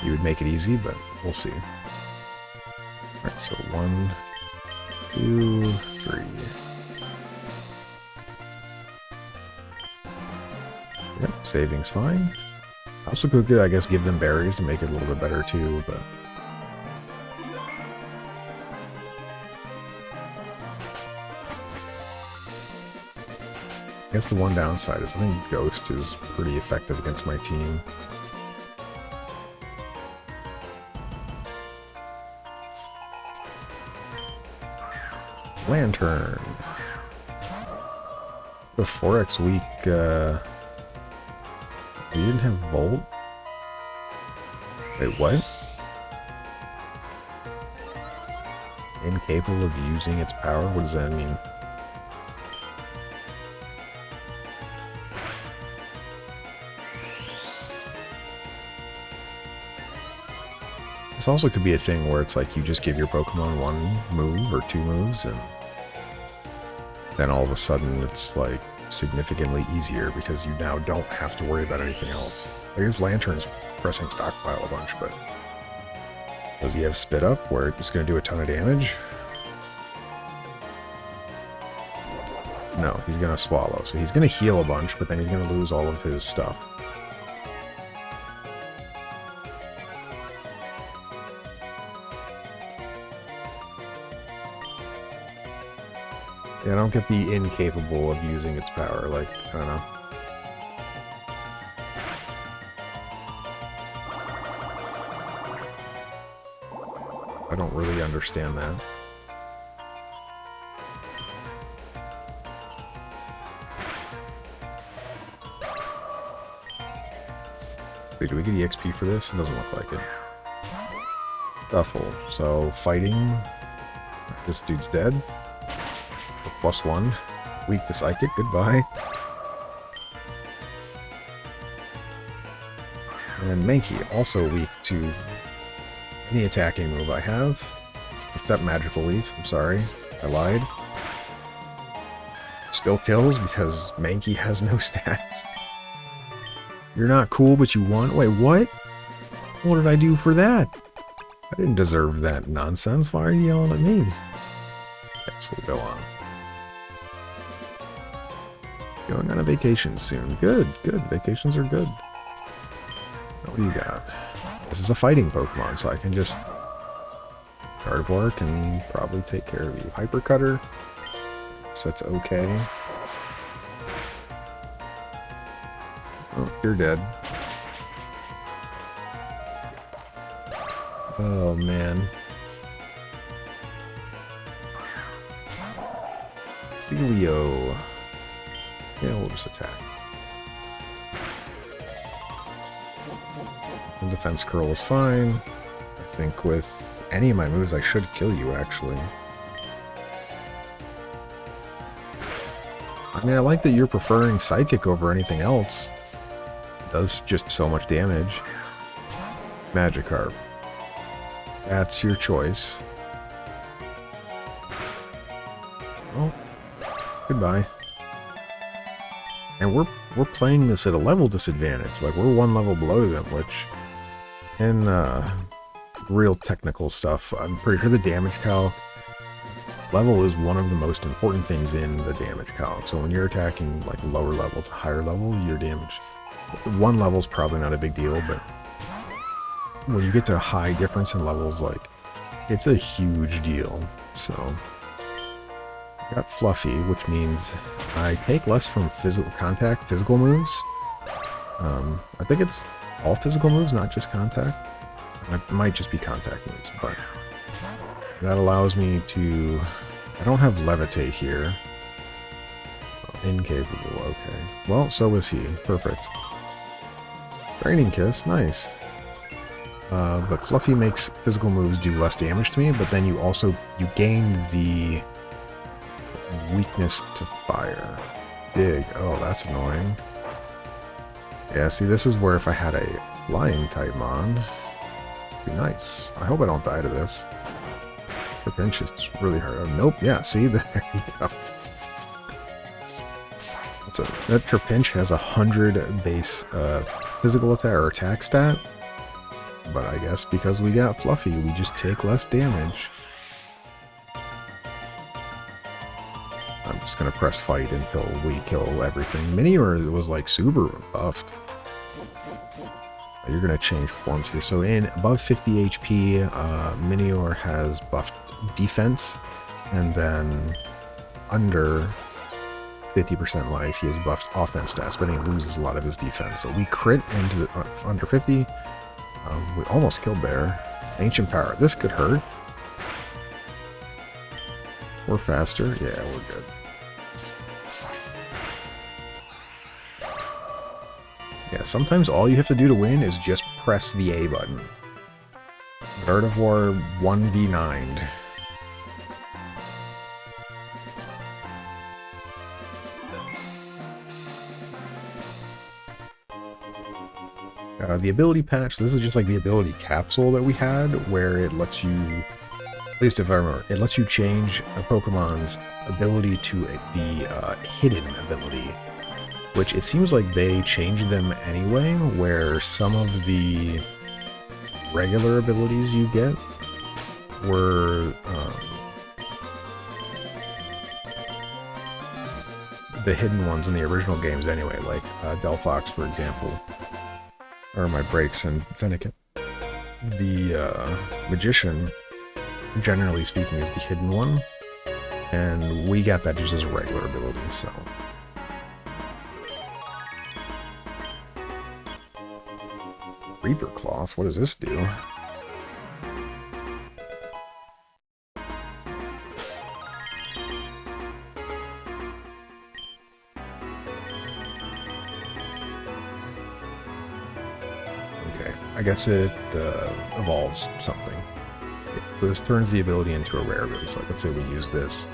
he would make it easy, but we'll see. Alright, so 1, 2, 3. Yep, saving's fine. Also could, I guess, give them berries to make it a little bit better too, but... I guess the one downside is I think Ghost is pretty effective against my team. Lantern. The 4X weak, you didn't have Volt? Wait, what? Incapable of using its power? What does that mean? This also could be a thing where it's like you just give your Pokemon 1 move or 2 moves, and then all of a sudden it's like significantly easier because you now don't have to worry about anything else. I guess Lantern's pressing stockpile a bunch, but does he have Spit Up where it's going to do a ton of damage? No, he's going to Swallow. So he's going to heal a bunch, but then he's going to lose all of his stuff. Yeah, I don't get the incapable of using its power, like, I don't know. I don't really understand that. So do we get EXP for this? It doesn't look like it. Stuffle. So, fighting. This dude's dead. +1. Weak to Psychic. Goodbye. And Mankey, also weak to any attacking move I have. Except Magical Leaf. I'm sorry. I lied. Still kills because Mankey has no stats. You're not cool, but you want... Wait, what? What did I do for that? I didn't deserve that nonsense. Why are you yelling at me? Okay, so we'll go on. Going on a vacation soon. Good, good. Vacations are good. What do you got? This is a fighting Pokemon, so I can just... Gardevoir can probably take care of you. Hyper Cutter. So that's okay. Oh, you're dead. Oh, man. Celio. Yeah, we'll just attack. The defense curl is fine. I think with any of my moves I should kill you, actually. I mean, I like that you're preferring Psychic over anything else. It does just so much damage. Magikarp. That's your choice. Well, goodbye. And we're playing this at a level disadvantage. Like, we're one level below them, which in real technical stuff, I'm pretty sure the damage calc level is one of the most important things in the damage calc. So when you're attacking like lower level to higher level, your damage, one level is probably not a big deal, but when you get to a high difference in levels, like, it's a huge deal. So I got Fluffy, which means I take less from physical moves. I think it's all physical moves, not just contact. It might just be contact moves, but that allows me to... I don't have Levitate here. Oh, incapable, okay. Well, so is he. Perfect. Training Kiss, nice. But Fluffy makes physical moves do less damage to me, but then you gain the weakness to fire. Dig. Oh, that's annoying. Yeah, see, this is where if I had a flying type mon, it'd be nice. I hope I don't die to this. The pinch is really hard. Oh, nope. Yeah, see, there you go. That Trapinch has 100 base physical attack or attack stat, but I guess because we got Fluffy, we just take less damage. I'm just gonna press fight until we kill everything. Minior was like super buffed. You're gonna change forms here. So in above 50 HP, Minior has buffed defense, and then under 50% life, he has buffed offense stats, but he loses a lot of his defense. So we crit into the, under 50. We almost killed there. Ancient Power. This could hurt. We're faster. Yeah, we're good. Yeah, sometimes all you have to do to win is just press the A button. Gardevoir 1v9'd. The ability patch, this is just like the ability capsule that we had, where it lets you, at least if I remember, it lets you change a Pokemon's ability to the hidden ability, which it seems like they changed them anyway, where some of the regular abilities you get were the hidden ones in the original games anyway, like Delphox, for example. Or my breaks and Fennekin. The Magician, generally speaking, is the hidden one, and we got that just as a regular ability, so. Reaper Cloth, what does this do? I guess it evolves something. So this turns the ability into a rare ability. So let's say we use this.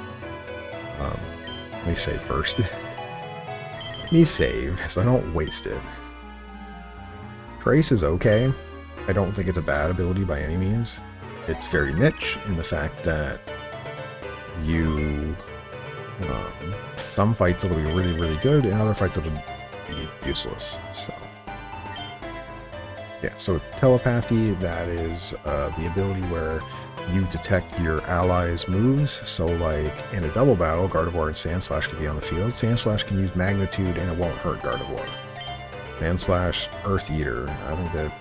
Let me save first. Let me save so I don't waste it. Trace is okay. I don't think it's a bad ability by any means. It's very niche in the fact that you... some fights it'll be really, really good, and other fights it'll be useless. So... yeah, so Telepathy, that is the ability where you detect your allies' moves. So like in a double battle, Gardevoir and Sandslash can be on the field. Sandslash can use Magnitude and it won't hurt Gardevoir. Sandslash, Earth Eater, I think that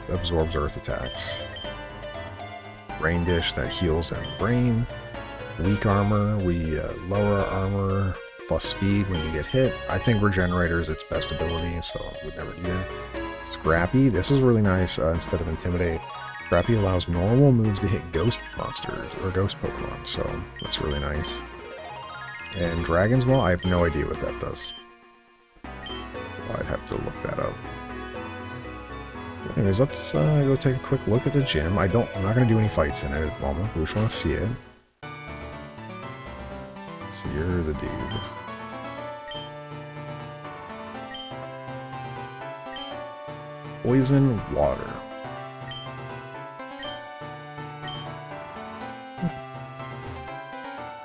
absorbs earth attacks. Rain Dish, that heals and brain. Weak Armor, we lower our armor plus speed when you get hit. I think Regenerator is its best ability, so I would never do that. Scrappy, this is really nice. Instead of Intimidate, Scrappy allows normal moves to hit ghost monsters or ghost Pokemon, so that's really nice. And Dragon's Maw, I have no idea what that does, so I'd have to look that up. Anyways, let's go take a quick look at the gym. I'm not going to do any fights in it at the moment. We just want to see it. So you're the dude. Poison water.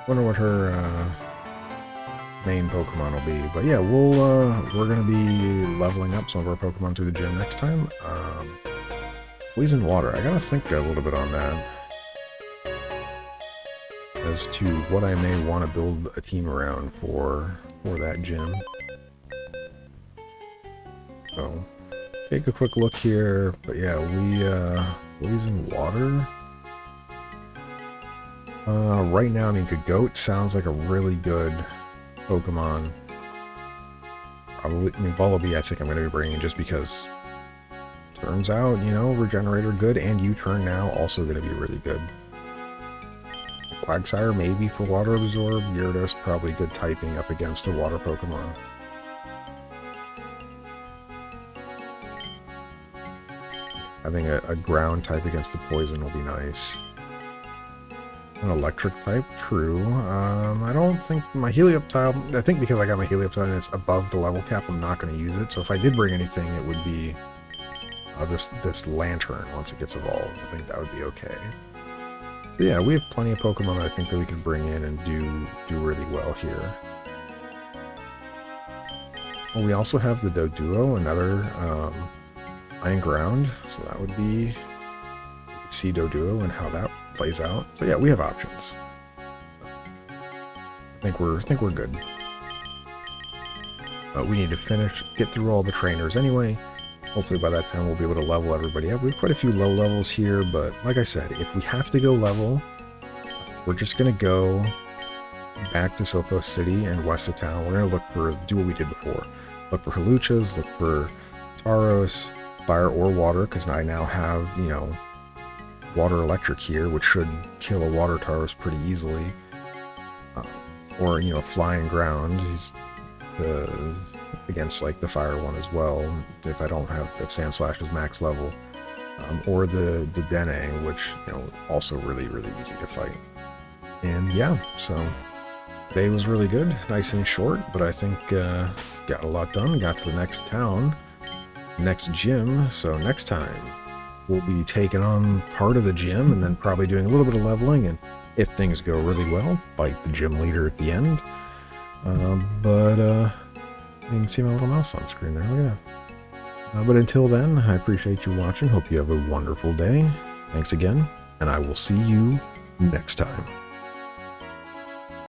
Wonder what her main Pokemon will be. But yeah, we're gonna be leveling up some of our Pokemon through the gym next time. Poison water. I gotta think a little bit on that as to what I may want to build a team around for that gym. So take a quick look here. But yeah, poison water. Right now, I mean, Goat sounds like a really good Pokemon. Probably, I mean, Vullaby I think I'm going to be bringing just because turns out, you know, Regenerator good and U-Turn now also going to be really good. Quagsire maybe for Water Absorb. Gyarados probably good typing up against the water Pokemon. Having a ground type against the poison will be nice. An electric type, true. I don't think my Helioptile, I think because I got my Helioptile and it's above the level cap, I'm not going to use it. So if I did bring anything, it would be this Lantern once it gets evolved. I think that would be okay. So yeah, we have plenty of Pokemon that I think that we can bring in and do really well here. Well, we also have the Doduo, another Flying Ground, so that would be see Doduo and how that plays out. So yeah, we have options. I think we're good. We need to get through all the trainers anyway. Hopefully by that time we'll be able to level everybody up. We have quite a few low levels here, but like I said, if we have to go level, we're just gonna go back to Sophos City and west of town. We're gonna do what we did before. Look for Haluchas, look for Tauros, fire or water, because I now have, you know, water electric here, which should kill a water Tauros pretty easily. Or, you know, flying ground. He's against like the fire one as well, if Sandslash is max level. Or the Steenee, which, you know, also really easy to fight. And yeah, so today was really good, nice and short, but I think got a lot done, got to the next town, next gym. So next time we'll be taking on part of the gym and then probably doing a little bit of leveling, and if things go really well, fight the gym leader at the end. You can see my little mouse on screen there, look at that. But until then, I appreciate you watching, hope you have a wonderful day. Thanks again, and I will see you next time.